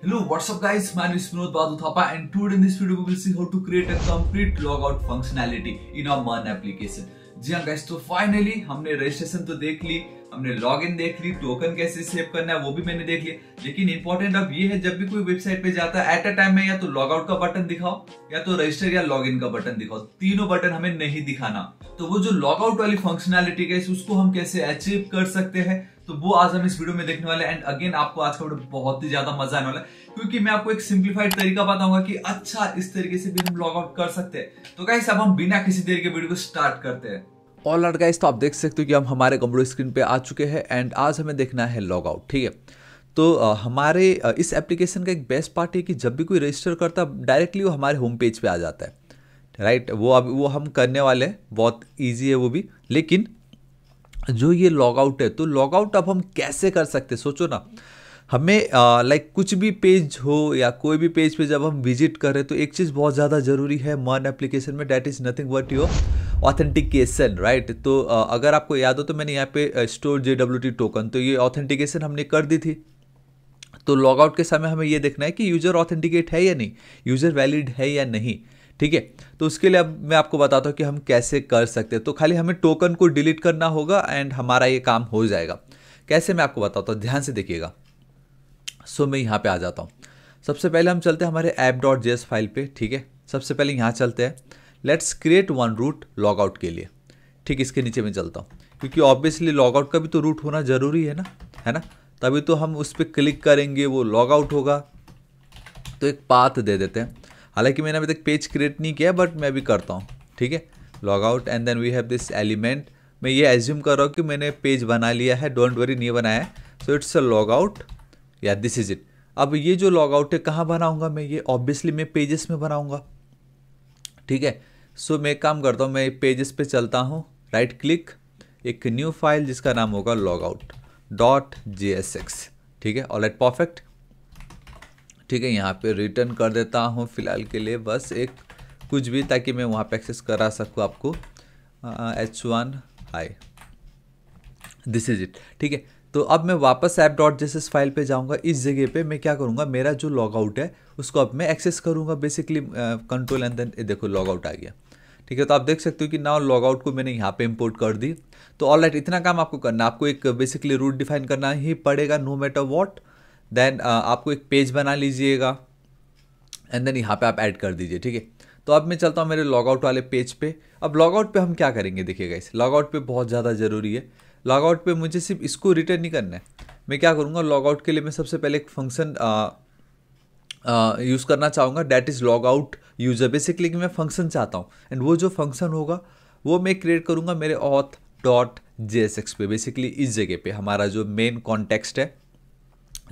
Hello, what's up guys? My name is Vinod Badhu Thapa and today in this video we will see how to create a complete logout functionality in our MERN application. जी हाँ guys, तो finally हमने registration तो देख ली, हमने login देख ली, token कैसे save करना है वो भी मैंने देख लिया। लेकिन इंपॉर्टेंट अब ये है, जब भी कोई वेबसाइट पे जाता है एट अ टाइम में या तो लॉगआउट का बटन दिखाओ या तो रजिस्टर या लॉगिन का बटन दिखाओ, तीनों बटन हमें नहीं दिखाना। तो वो जो लॉगआउट वाली फंक्शनैलिटी है उसको हम कैसे अचीव कर सकते हैं, तो वो आज हम इस वीडियो में देखने वाले हैं। एंड अगेन आपको आज का वीडियो बहुत ही ज्यादा मजा आने वाला है, क्योंकि मैं आपको एक सिंप्लीफाइड तरीका बताऊंगा कि अच्छा इस तरीके से भी हम लॉग आउट कर सकते हैं। तो गाइस अब हम बिना किसी देर के वीडियो को स्टार्ट करते हैं। ऑल राइट गाइस, तो आप देख सकते हो कि हम हमारे कंप्यूटर स्क्रीन पे आ चुके हैं एंड आज हमें देखना है लॉग आउट। ठीक है, तो हमारे इस एप्लीकेशन का एक बेस्ट पार्ट है कि जब भी कोई रजिस्टर करता है डायरेक्टली वो हमारे होम पेज पे आ जाता है। राइट, वो हम करने वाले हैं, बहुत ईजी है वो भी। लेकिन जो ये लॉग आउट है, तो लॉग आउट अब हम कैसे कर सकते हैं, सोचो ना। हमें लाइक कुछ भी पेज हो या कोई भी पेज पे जब हम विजिट करें तो एक चीज़ बहुत ज़्यादा ज़रूरी है MERN एप्लीकेशन में, that is nothing but your authentication. Right, तो अगर आपको याद हो तो मैंने यहाँ पे स्टोर JWT टोकन, तो ये ऑथेंटिकेशन हमने कर दी थी। तो लॉग आउट के समय हमें ये देखना है कि यूज़र ऑथेंटिकेट है या नहीं, यूज़र वैलिड है या नहीं। ठीक है, तो उसके लिए अब मैं आपको बताता हूँ कि हम कैसे कर सकते हैं। तो खाली हमें टोकन को डिलीट करना होगा एंड हमारा ये काम हो जाएगा। कैसे, मैं आपको बताता हूँ, ध्यान से देखिएगा। सो मैं यहाँ पे आ जाता हूँ। सबसे पहले हम चलते हैं हमारे app.js फाइल पे। ठीक है, सबसे पहले यहाँ चलते हैं, let's create one route log out के लिए। ठीक, इसके नीचे मैं चलता हूँ, क्योंकि ऑब्वियसली लॉग आउट का भी तो रूट होना ज़रूरी है ना, तभी तो हम उस पर क्लिक करेंगे वो लॉग आउट होगा। तो एक पाथ दे देते हैं, हालांकि मैंने अभी तक पेज क्रिएट नहीं किया बट मैं भी करता हूँ। ठीक है, log out and then we have this element. मैं ये एज्यूम कर रहा हूँ कि मैंने पेज बना लिया है, डोंट वरी, नहीं बनाया है। So it's a log out, या दिस इज इट। अब ये जो लॉग आउट है कहाँ बनाऊंगा मैं, ये ऑब्वियसली मैं पेजेस में बनाऊंगा। ठीक है, सो मैं एक काम करता हूँ, मैं पेजेस पे चलता हूँ, राइट क्लिक, एक न्यू फाइल जिसका नाम होगा logout.jsx। ठीक है, ऑलराइट, परफेक्ट। ठीक है, यहाँ पे रिटर्न कर देता हूँ फिलहाल के लिए, बस एक कुछ भी, ताकि मैं वहाँ पे एक्सेस करा सकूँ आपको। h1 high, this is it. ठीक है, तो अब मैं वापस app.js फाइल पे जाऊँगा। इस जगह पे मैं क्या करूँगा, मेरा जो लॉग आउट है उसको अब मैं एक्सेस करूँगा, बेसिकली कंट्रोल एंड देन देखो लॉग आउट आ गया। ठीक है, तो आप देख सकते हो कि नाउ लॉग आउट को मैंने यहाँ पे इंपोर्ट कर दी। तो ऑलराइट, इतना काम आपको करना, आपको एक बेसिकली रूट डिफाइन करना ही पड़ेगा, नो मैटर वॉट। देन आपको एक पेज बना लीजिएगा एंड देन यहाँ पे आप ऐड कर दीजिए। ठीक है, तो अब मैं चलता हूँ मेरे लॉग आउट वाले पेज पे। अब लॉग आउट पे हम क्या करेंगे, देखिएगा, इस लॉग आउट पे बहुत ज़्यादा ज़रूरी है। लॉग आउट पे मुझे सिर्फ इसको रिटर्न नहीं करना है। मैं क्या करूँगा, लॉग आउट के लिए मैं सबसे पहले एक फंक्शन यूज़ करना चाहूँगा, that is log out user. Basically कि मैं फंक्शन चाहता हूँ एंड वो जो फंक्शन होगा वो मैं क्रिएट करूँगा मेरे auth.jsx पे। बेसिकली इस जगह पे हमारा जो मेन कॉन्टेक्स्ट है,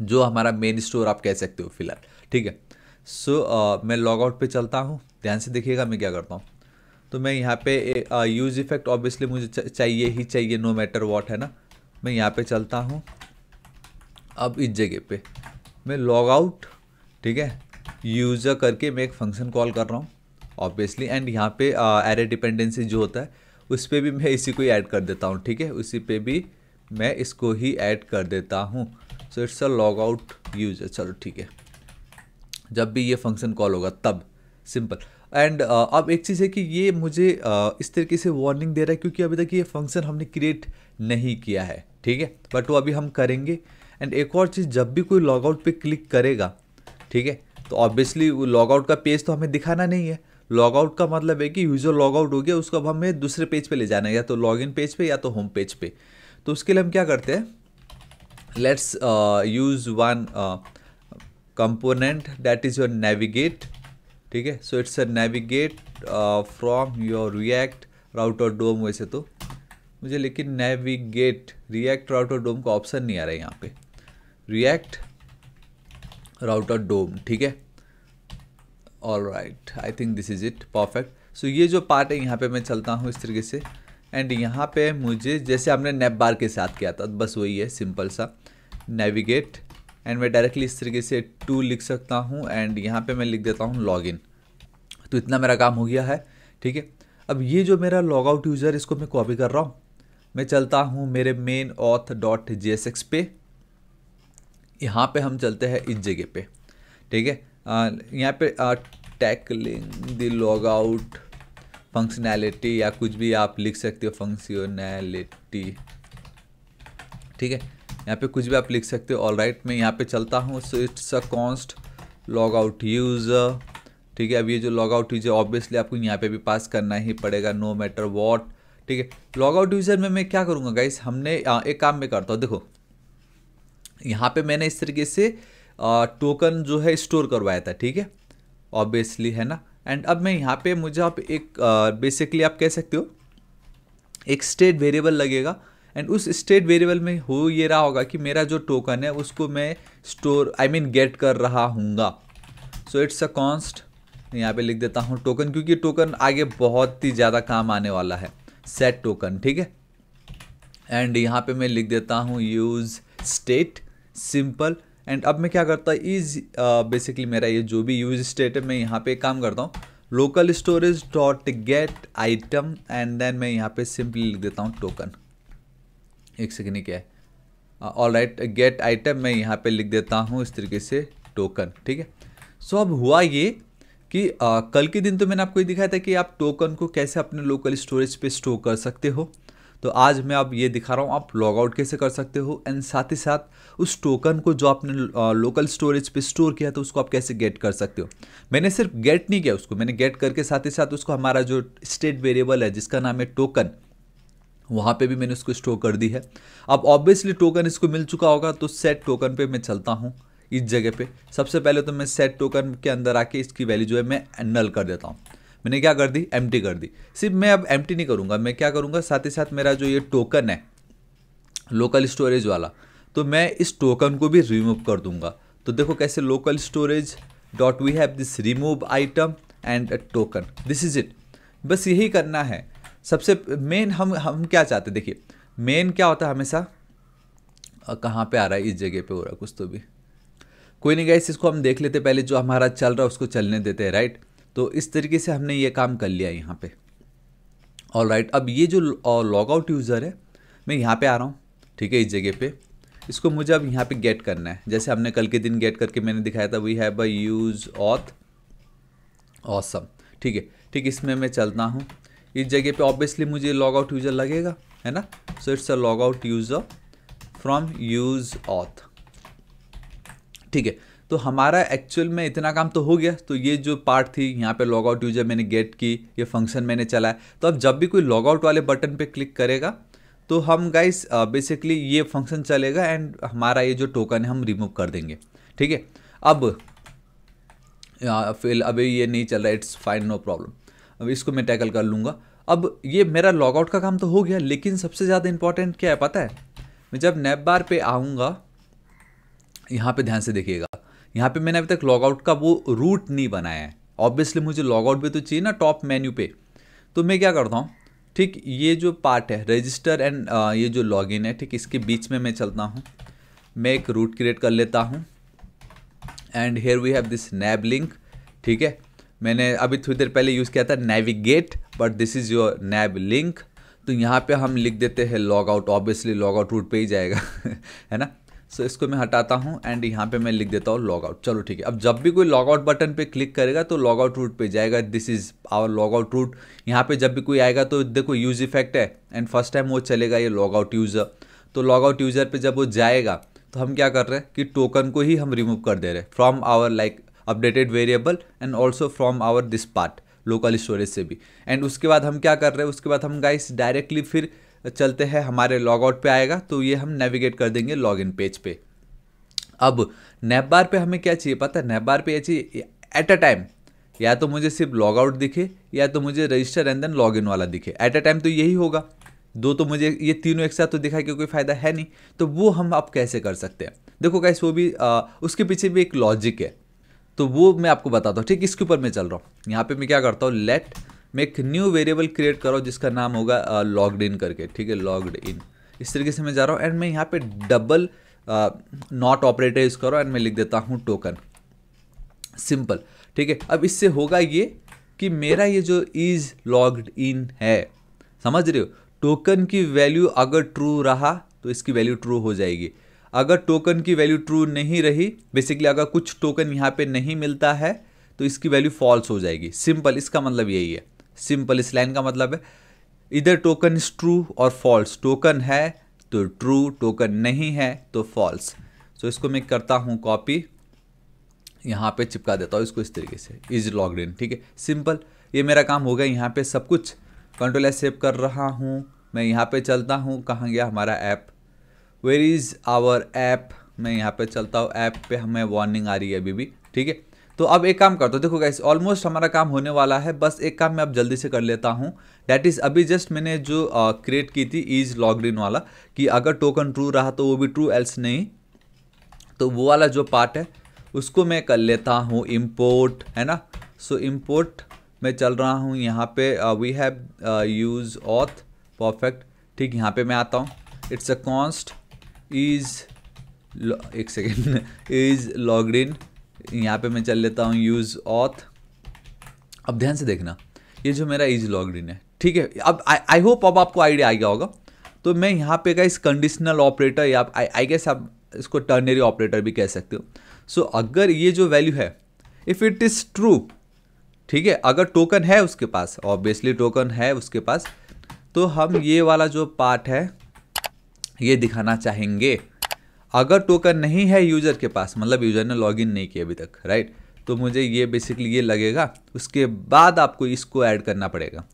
जो हमारा मेन स्टोर आप कह सकते हो फिलहाल। ठीक है, सो मैं लॉग आउट पे चलता हूँ, ध्यान से देखिएगा मैं क्या करता हूँ। तो मैं यहाँ पे यूज़ इफेक्ट ऑब्वियसली मुझे चाहिए ही चाहिए, नो मैटर वॉट, है ना। मैं यहाँ पे चलता हूँ, अब इस जगह पे मैं लॉग आउट, ठीक है, यूज़र करके मैं एक फंक्शन कॉल कर रहा हूँ ऑब्वियसली। एंड यहाँ पे एरे डिपेंडेंसी जो होता है उस पर भी मैं इसी को ही ऐड कर देता हूँ। ठीक है, उसी पे भी मैं इसको ही ऐड कर देता हूँ। सो it's a log out user. चलो ठीक है, जब भी ये फंक्शन कॉल होगा तब, सिंपल। एंड अब एक चीज़ है कि ये मुझे इस तरीके से वार्निंग दे रहा है क्योंकि अभी तक ये फंक्शन हमने क्रिएट नहीं किया है। ठीक है, बट वो अभी हम करेंगे। एंड एक और चीज़, जब भी कोई लॉग आउट पे क्लिक करेगा, ठीक है, तो ऑब्वियसली वो लॉग आउट का पेज तो हमें दिखाना नहीं है। लॉग आउट का मतलब है कि यूज़र लॉग आउट हो गया, उसको अब हमें दूसरे पेज पे ले जाना है, या तो लॉगिन पेज पे या तो होम पेज पे। तो उसके लिए हम क्या करते हैं, let's use one component that is your navigate. ठीक है, so it's a navigate from your React router DOM. वैसे तो मुझे लेकिन नेविगेट रिएक्ट राउटर डोम का ऑप्शन नहीं आ रहा है यहाँ पे, रिएक्ट राउटर डोम। ठीक है, all right, I think this is it, perfect. So ये जो पार्ट है यहाँ पे मैं चलता हूँ इस तरीके से। एंड यहाँ पे मुझे जैसे हमने नेप बार के साथ किया था, बस वही है, सिंपल सा नेविगेट। एंड मैं डायरेक्टली इस तरीके से टू लिख सकता हूँ एंड यहाँ पे मैं लिख देता हूँ लॉगिन। तो इतना मेरा काम हो गया है। ठीक है, अब ये जो मेरा लॉग आउट यूज़र, इसको मैं कॉपी कर रहा हूँ। मैं चलता हूँ मेरे main auth.jsx पे, यहाँ पे हम चलते हैं इस जगह पे। ठीक है। यहाँ पे tackling the log out functionality या कुछ भी आप लिख सकते हो, फंक्शनैलिटी, ठीक है। यहाँ पे कुछ भी आप लिख सकते हो। ऑल राइट, मैं यहाँ पे चलता हूँ। सो it's a const log out user, ठीक है। अब ये जो लॉग आउट यूज़र ऑब्वियसली आपको यहाँ पे भी पास करना ही पड़ेगा, नो मैटर वॉट, ठीक है। लॉग आउट यूज़र में मैं क्या करूँगा गाइस, हमने एक काम में करता हूँ, देखो यहाँ पे मैंने इस तरीके से टोकन जो है स्टोर करवाया था, ठीक है, ऑब्वियसली, है ना। एंड अब मैं यहाँ पे मुझे आप एक बेसिकली आप कह सकते हो एक स्टेट वेरिएबल लगेगा। एंड उस स्टेट वेरिएबल में हो ये रहा होगा कि मेरा जो टोकन है उसको मैं स्टोर गेट कर रहा हूँगा। सो इट्स अ कॉन्स्ट, यहाँ पे लिख देता हूँ टोकन, क्योंकि टोकन आगे बहुत ही ज़्यादा काम आने वाला है, सेट टोकन, ठीक है। एंड यहाँ पे मैं लिख देता हूँ यूज़ स्टेट, सिंपल। एंड अब मैं क्या करता हूँ इज बेसिकली मेरा ये जो भी यूज स्टेट है, मैं यहाँ पे काम करता हूँ local storage dot get item, and then मैं यहाँ पे सिंपली लिख देता हूँ टोकन। एक सेकेंड, क्या है, ऑल राइट, गेट आइटम मैं यहाँ पे लिख देता हूँ इस तरीके से टोकन, ठीक है। सो अब हुआ ये कि कल के दिन तो मैंने आपको ये दिखाया था कि आप टोकन को कैसे अपने लोकल स्टोरेज पे स्टोर कर सकते हो। तो आज मैं अब ये दिखा रहा हूँ आप लॉग आउट कैसे कर सकते हो, एंड साथ ही साथ उस टोकन को जो आपने लोकल स्टोरेज पे स्टोर किया था उसको आप कैसे गेट कर सकते हो। मैंने सिर्फ गेट नहीं किया उसको, मैंने गेट करके साथ ही साथ उसको हमारा जो स्टेट वेरिएबल है जिसका नाम है टोकन, वहाँ पे भी मैंने उसको स्टोर कर दी है। अब ऑब्वियसली टोकन इसको मिल चुका होगा, तो सेट टोकन पे मैं चलता हूँ इस जगह पे। सबसे पहले तो मैं सेट टोकन के अंदर आके इसकी वैल्यू जो है मैं नल कर देता हूँ। मैंने क्या कर दी, एम्प्टी कर दी। सिर्फ मैं अब एम्प्टी नहीं करूँगा, मैं क्या करूँगा, साथ ही साथ मेरा जो ये टोकन है लोकल स्टोरेज वाला, तो मैं इस टोकन को भी रिमूव कर दूंगा। तो देखो कैसे, local storage dot we have this remove item and token, this is it. बस यही करना है। सबसे मेन हम क्या चाहते हैं, देखिए मेन क्या होता है हमेशा, कहाँ पे आ रहा है, इस जगह पे हो रहा है कुछ तो भी, कोई नहीं गाइस, इसको हम देख लेते पहले, जो हमारा चल रहा है उसको चलने देते हैं, राइट। तो इस तरीके से हमने ये काम कर लिया यहाँ पे। ऑल राइट, अब ये जो लॉग आउट यूज़र है मैं यहाँ पे आ रहा हूँ, ठीक है, इस जगह पे। इसको मुझे अब यहाँ पे गेट करना है, जैसे हमने कल के दिन गेट करके मैंने दिखाया था, we have a use auth, awesome, ठीक है। ठीक, इसमें मैं चलता हूँ इस जगह पे। ऑब्वियसली मुझे लॉग आउट यूज़र लगेगा, है ना। सो it's a log out user from use auth, ठीक है। तो हमारा एक्चुअल में इतना काम तो हो गया। तो ये जो पार्ट थी यहाँ पे लॉग आउट यूज़र मैंने गेट की, ये फंक्शन मैंने चलाया। तो अब जब भी कोई लॉग आउट वाले बटन पे क्लिक करेगा तो हम गाइस बेसिकली ये फंक्शन चलेगा एंड हमारा ये जो टोकन है हम रिमूव कर देंगे, ठीक है। अब फिर अभी ये नहीं चल रहा, इट्स फाइन, नो प्रॉब्लम। अब इसको मैं टैकल कर लूँगा। अब ये मेरा लॉग आउट का काम तो हो गया, लेकिन सबसे ज़्यादा इंपॉर्टेंट क्या है पता है, मैं जब नैप बार पे आऊँगा, यहाँ पे ध्यान से देखिएगा, यहाँ पे मैंने अभी तक लॉग आउट का वो रूट नहीं बनाया है। ऑब्वियसली मुझे लॉग आउट भी तो चाहिए ना टॉप मेन्यू पे। तो मैं क्या करता हूँ, ठीक, ये जो पार्ट है रजिस्टर एंड ये जो लॉगिन है, ठीक, इसके बीच में मैं चलता हूँ। मैं एक रूट क्रिएट कर लेता हूँ and here we have this nav link, ठीक है। मैंने अभी थोड़ी देर पहले यूज़ किया था navigate, but this is your nav link. तो यहाँ पे हम लिख देते हैं log out, obviously log out route पे ही जाएगा है ना। सो इसको मैं हटाता हूँ एंड यहाँ पे मैं लिख देता हूँ लॉग आउट। चलो ठीक है, अब जब भी कोई लॉग आउट बटन पे क्लिक करेगा तो लॉग आउट रूट पे जाएगा। This is our log out route. यहाँ पे जब भी कोई आएगा तो देखो यूज इफेक्ट है एंड फर्स्ट टाइम वो चलेगा ये लॉग आउट यूज़र। तो लॉग आउट यूज़र पे जब वो जाएगा तो हम क्या कर रहे हैं कि टोकन को ही हम रिमूव कर दे रहे हैं from our like updated variable and also from our this part local storage से भी। एंड उसके बाद हम क्या कर रहे हैं, उसके बाद हम गाइस डायरेक्टली फिर चलते हैं, हमारे लॉग आउट पे आएगा तो ये हम नेविगेट कर देंगे लॉगिन पेज पे। अब नैप बार पे हमें क्या चाहिए पता है, नैप बार पे ये चाहिए एट अ टाइम, या तो मुझे सिर्फ लॉग आउट दिखे या तो मुझे रजिस्टर एंड देन लॉगिन वाला दिखे। एट अ टाइम तो यही होगा, दो तो मुझे ये तीनों एक साथ तो दिखाई कि कोई फायदा है नहीं। तो वो हम आप कैसे कर सकते हैं, देखो गाइस वो भी उसके पीछे भी एक लॉजिक है, तो वो मैं आपको बताता हूँ। ठीक, इसके ऊपर मैं चल रहा हूँ। यहाँ पे मैं क्या करता हूँ, लेट मैं एक न्यू वेरिएबल क्रिएट कर रहा हूँ जिसका नाम होगा लॉग्ड इन करके, ठीक है, लॉग्ड इन। इस तरीके से मैं जा रहा हूँ एंड मैं यहाँ पे डबल नॉट ऑपरेटर यूज़ करो एंड मैं लिख देता हूँ टोकन, सिंपल, ठीक है। अब इससे होगा ये कि मेरा ये जो इज लॉग्ड इन है, समझ रहे हो, टोकन की वैल्यू अगर ट्रू रहा तो इसकी वैल्यू ट्रू हो जाएगी, अगर टोकन की वैल्यू ट्रू नहीं रही, बेसिकली अगर कुछ टोकन यहाँ पे नहीं मिलता है तो इसकी वैल्यू फॉल्स हो जाएगी। सिंपल, इसका मतलब यही है। सिंपल इस लाइन का मतलब है इधर टोकन इज ट्रू और फॉल्स। टोकन है तो ट्रू, टोकन नहीं है तो फॉल्स। सो इसको मैं करता हूँ कॉपी, यहाँ पे चिपका देता हूँ इसको इस तरीके से, इज लॉग्ड इन। ठीक है, सिंपल, ये मेरा काम हो गया। यहाँ पे सब कुछ कंट्रोल एस सेव कर रहा हूँ। मैं यहाँ पे चलता हूँ, कहाँ गया हमारा app, where is our app. मैं यहाँ पे चलता हूँ, ऐप पे हमें वार्निंग आ रही है अभी भी। ठीक है, तो अब एक काम करता हूँ, देखो गाइस ऑलमोस्ट हमारा काम होने वाला है। बस एक काम मैं अब जल्दी से कर लेता हूँ, डैट इज़ अभी जस्ट मैंने जो क्रिएट की थी इज लॉग्ड इन वाला, कि अगर टोकन ट्रू रहा तो वो भी ट्रू, एल्स नहीं। तो वो वाला जो पार्ट है उसको मैं कर लेता हूँ इम्पोर्ट, है ना। सो इम्पोर्ट मैं चल रहा हूँ यहाँ पे, we have use auth, perfect. ठीक, यहाँ पे मैं आता हूँ, इट्स अ कॉन्स्ट इज, एक सेकेंड, इज लॉग्ड इन। यहाँ पे मैं चल लेता हूँ यूज ऑथ। अब ध्यान से देखना, ये जो मेरा इज लॉग्ड इन है, ठीक है। अब आई होप अब आपको आइडिया आ गया होगा। तो मैं यहाँ पे गाइस कंडीशनल ऑपरेटर, या आई गेस आप इसको टर्नरी ऑपरेटर भी कह सकते हो। सो अगर ये जो वैल्यू है, इफ़ इट इज़ ट्रू, ठीक है, अगर टोकन है उसके पास, ऑब्वियसली टोकन है उसके पास, तो हम ये वाला जो पार्ट है ये दिखाना चाहेंगे। अगर टोकन नहीं है यूज़र के पास, मतलब यूज़र ने लॉगिन नहीं किया अभी तक, राइट, तो मुझे ये बेसिकली ये लगेगा। उसके बाद आपको इसको ऐड करना पड़ेगा।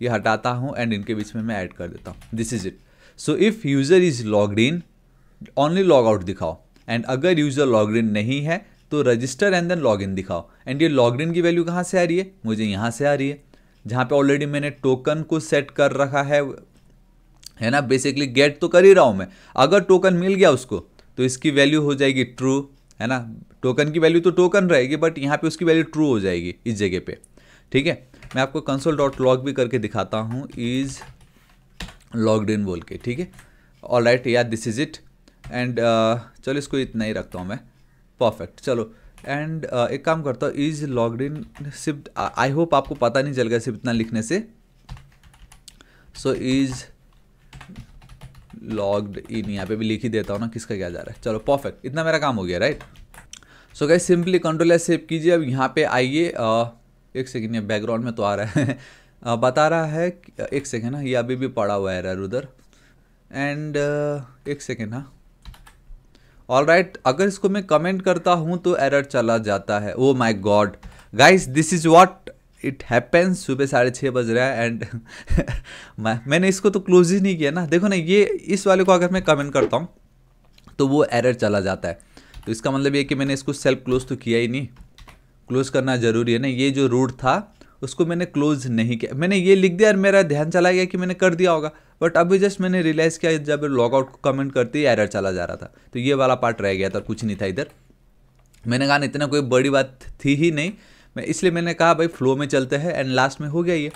ये हटाता हूँ एंड इनके बीच में मैं ऐड कर देता हूँ, this is it. So if user is logged in, only log out दिखाओ, एंड अगर यूज़र लॉग्ड इन नहीं है तो register and then log in दिखाओ। एंड ये लॉग्ड इन की वैल्यू कहाँ से आ रही है, मुझे यहाँ से आ रही है, जहाँ पे ऑलरेडी मैंने टोकन को सेट कर रखा है ना। बेसिकली गेट तो कर ही रहा हूँ मैं। अगर टोकन मिल गया उसको तो इसकी वैल्यू हो जाएगी ट्रू, है ना। टोकन की वैल्यू तो टोकन रहेगी, बट यहाँ पे उसकी वैल्यू ट्रू हो जाएगी इस जगह पे। ठीक है, मैं आपको console.log भी करके दिखाता हूँ, इज लॉग्ड इन बोल के। ठीक है, ऑल राइट यार, दिस इज इट। एंड चलो इसको इतना ही रखता हूँ मैं, परफेक्ट। चलो एंड एक काम करता हूँ, इज लॉग्ड इन, सिर्फ आई होप आपको पता नहीं चल गया सिर्फ इतना लिखने से। सो इज लॉग्ड इन यहाँ पे भी लिख ही देता हूँ ना, किसका क्या जा रहा है। चलो परफेक्ट, इतना मेरा काम हो गया, right. So guys simply control S save कीजिए। अब यहाँ पे आइए, एक सेकेंड, ये बैकग्राउंड में तो आ रहा है बता रहा है, एक सेकेंड ना, ये अभी भी पड़ा हुआ है एरर उधर। एंड एक सेकेंड, हाँ, ऑल राइट। अगर इसको मैं कमेंट करता हूँ तो एरर चला जाता है। Oh my god guys, this is what it happens. सुबह 6:30 बज रहा है एंड मैंने इसको तो क्लोज ही नहीं किया ना। देखो ना, ये इस वाले को अगर मैं कमेंट करता हूँ तो वो एरर चला जाता है। तो इसका मतलब ये कि मैंने इसको सेल्फ क्लोज तो किया ही नहीं। क्लोज करना ज़रूरी है ना। ये जो रूट था उसको मैंने क्लोज नहीं किया, मैंने ये लिख दिया और मेरा ध्यान चला गया कि मैंने कर दिया होगा। बट अभी जस्ट मैंने रियलाइज़ किया जब लॉग आउट को कमेंट करते ही एरर चला जा रहा था। तो ये वाला पार्ट रह गया था, कुछ नहीं था इधर। मैंने कहा इतना कोई बड़ी बात थी ही नहीं, मैं इसलिए मैंने कहा भाई फ्लो में चलते हैं। एंड लास्ट में हो गया ये,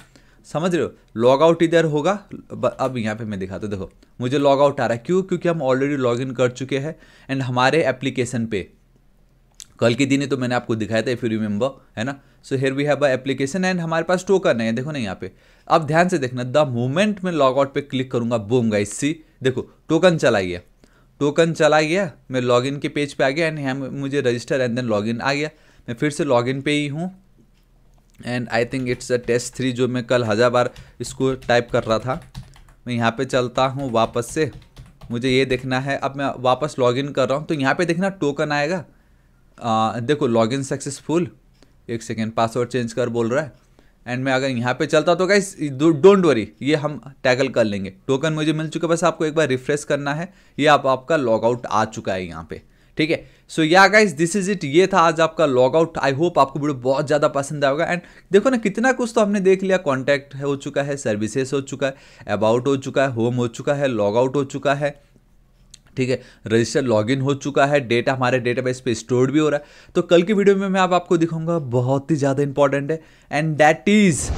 समझ रहे हो। लॉग आउट इधर होगा। अब यहाँ पे मैं दिखाता हूँ, देखो मुझे लॉग आउट आ रहा है, क्यों? क्योंकि हम ऑलरेडी लॉग इन कर चुके हैं। एंड हमारे एप्लीकेशन पे कल के दिन ही तो मैंने आपको दिखाया था, इफ यू रिमेंबर, है ना। So here we have a application and हमारे पास टोकन है, देखो ना यहाँ पे। अब ध्यान से देखना, द मोमेंट मैं लॉग आउट पे क्लिक करूंगा, बूम गाइस, सी देखो टोकन चला गया। टोकन चला गया, मैं लॉगिन के पेज पे आ गया एंड यहाँ मुझे रजिस्टर एंड देन लॉगिन आ गया। मैं फिर से लॉगिन पे ही हूँ and I think it's a test 3 जो मैं कल 1000 बार इसको टाइप कर रहा था। मैं यहाँ पे चलता हूँ वापस से, मुझे ये देखना है। अब मैं वापस लॉगिन कर रहा हूँ तो यहाँ पे देखना टोकन आएगा। देखो लॉगिन सक्सेसफुल, एक सेकेंड, पासवर्ड चेंज कर बोल रहा है। एंड मैं अगर यहाँ पे चलता तो गाइस डोंट वरी, ये हम टैकल कर लेंगे। टोकन मुझे मिल चुका, बस आपको एक बार रिफ्रेश करना है। ये आपका लॉग आउट आ चुका है यहाँ पे, ठीक है। सो या गाइस दिस इज इट, ये था आज आपका लॉग आउट। आई होप आपको वीडियो बहुत ज़्यादा पसंद आएगा। एंड देखो ना कितना कुछ तो हमने देख लिया। कॉन्टैक्ट हो चुका है, सर्विसेज हो चुका है, अबाउट हो चुका है, होम हो चुका है, लॉग आउट हो चुका है, ठीक है, रजिस्टर लॉगिन हो चुका है, डेटा हमारे डेटाबेस पे स्टोर भी हो रहा है। तो कल की वीडियो में मैं आपको दिखाऊंगा, बहुत ही ज़्यादा इंपॉर्टेंट है, and that is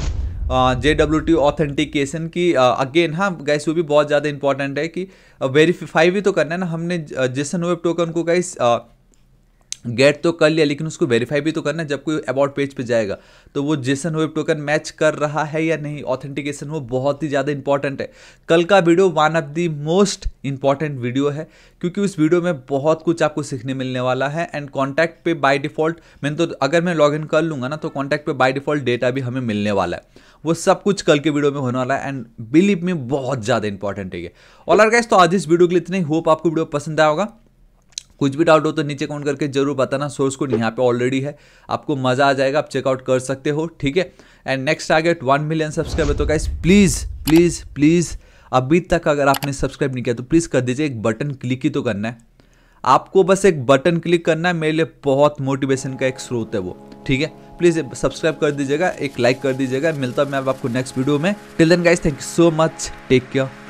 JWT authentication की। अगेन हाँ गाइस, वो भी बहुत ज़्यादा इंपॉर्टेंट है कि वेरीफाई भी तो करना है ना हमने। जेसन वेब टोकन को गाइस गेट तो कर लिया, लेकिन उसको वेरीफाई भी तो करना है। जब कोई अबाउट पेज पे जाएगा तो वो जेसन वेब टोकन मैच कर रहा है या नहीं, ऑथेंटिकेशन वो बहुत ही ज़्यादा इंपॉर्टेंट है। कल का video one of the most important video है, क्योंकि उस वीडियो में बहुत कुछ आपको सीखने मिलने वाला है। एंड कॉन्टैक्ट पे बाय डिफॉल्ट अगर मैं लॉग इन कर लूँगा ना, तो कॉन्टैक्ट पे बाय डिफॉल्ट डेटा भी हमें मिलने वाला है। वो सब कुछ कल के वीडियो में होने वाला है, एंड बिलीव में बहुत ज़्यादा इंपॉर्टेंट है ये। ऑल गाइस, तो आज इस वीडियो के लिए इतना ही। होप आपको वीडियो पसंद आया होगा। कुछ भी डाउट हो तो नीचे कमेंट करके जरूर बताना। सोर्स कोड यहाँ पे ऑलरेडी है, आपको मजा आ जाएगा, आप चेकआउट कर सकते हो, ठीक है। And next target 1 million subscriber. तो गाइस प्लीज प्लीज प्लीज, अभी तक अगर आपने सब्सक्राइब नहीं किया तो प्लीज कर दीजिए। एक बटन क्लिक ही तो करना है आपको, बस एक बटन क्लिक करना है। मेरे लिए बहुत मोटिवेशन का एक स्रोत है वो, ठीक है। प्लीज सब्सक्राइब कर दीजिएगा, एक लाइक कर दीजिएगा। मिलता हूं मैं आपको नेक्स्ट वीडियो में। Till then guys, thank you so much, take care.